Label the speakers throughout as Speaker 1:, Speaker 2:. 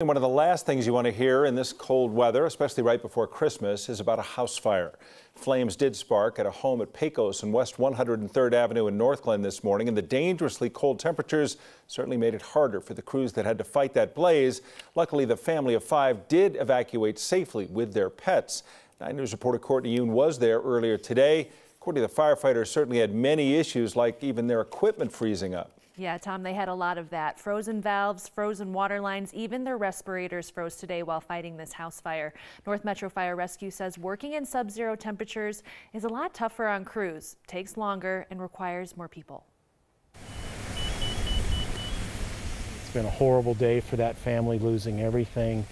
Speaker 1: One of the last things you want to hear in this cold weather, especially right before Christmas, is about a house fire. Flames did spark at a home at Pecos and West 103rd Avenue in Northglenn this morning, and the dangerously cold temperatures certainly made it harder for the crews that had to fight that blaze. Luckily, the family of 5 did evacuate safely with their pets. 9 News reporter Courtney Yoon was there earlier today. Courtney, the firefighters certainly had many issues, like even their equipment freezing up.
Speaker 2: Yeah, Tom, they had a lot of that. Frozen valves, frozen water lines, even their respirators froze today while fighting this house fire. North Metro Fire Rescue says working in sub-zero temperatures is a lot tougher on crews, takes longer, and requires more people.
Speaker 3: It's been a horrible day for that family, losing everything.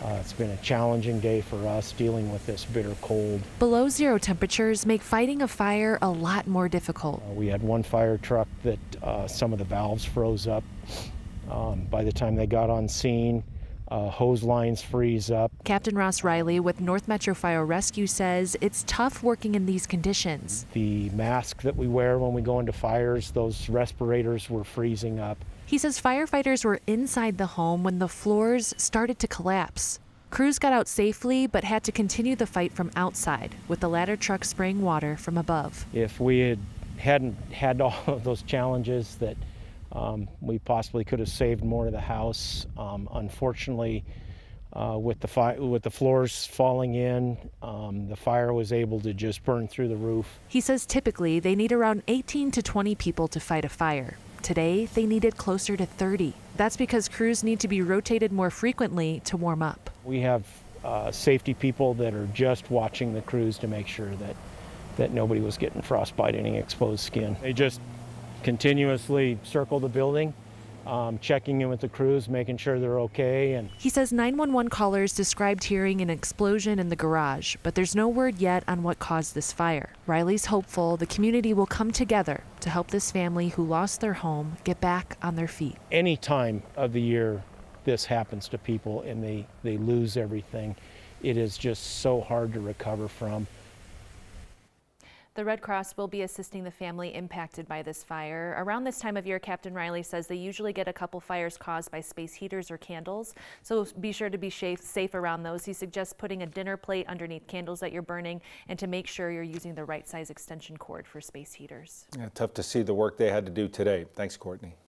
Speaker 3: It's been a challenging day for us dealing with this bitter cold.
Speaker 2: Below zero temperatures make fighting a fire a lot more difficult.
Speaker 3: We had one fire truck that some of the valves froze up. By the time they got on scene, hose lines freeze up.
Speaker 2: Captain Ross Riley with North Metro Fire Rescue says it's tough working in these conditions.
Speaker 3: The mask that we wear when we go into fires, those respirators were freezing up.
Speaker 2: He says firefighters were inside the home when the floors started to collapse. Crews got out safely but had to continue the fight from outside with the ladder truck spraying water from above.
Speaker 3: If we hadn't had all of those challenges, that we possibly could have saved more of the house. Unfortunately, with the floors falling in, the fire was able to just burn through the roof.
Speaker 2: He says typically they need around 18 to 20 people to fight a fire. Today, they needed closer to 30. That's because crews need to be rotated more frequently to warm up.
Speaker 3: We have safety people that are just watching the crews to make sure that nobody was getting frostbite, any exposed skin. They just continuously circle the building, checking in with the crews, making sure they're okay. And
Speaker 2: he says 911 callers described hearing an explosion in the garage, but there's no word yet on what caused this fire. Riley's hopeful the community will come together to help this family who lost their home get back on their feet.
Speaker 3: Any time of the year this happens to people and they lose everything, it is just so hard to recover from.
Speaker 2: The Red Cross will be assisting the family impacted by this fire. Around this time of year, Captain Riley says they usually get a couple fires caused by space heaters or candles, so be sure to be safe around those. He suggests putting a dinner plate underneath candles that you're burning and to make sure you're using the right size extension cord for space heaters.
Speaker 1: Yeah, tough to see the work they had to do today. Thanks, Courtney.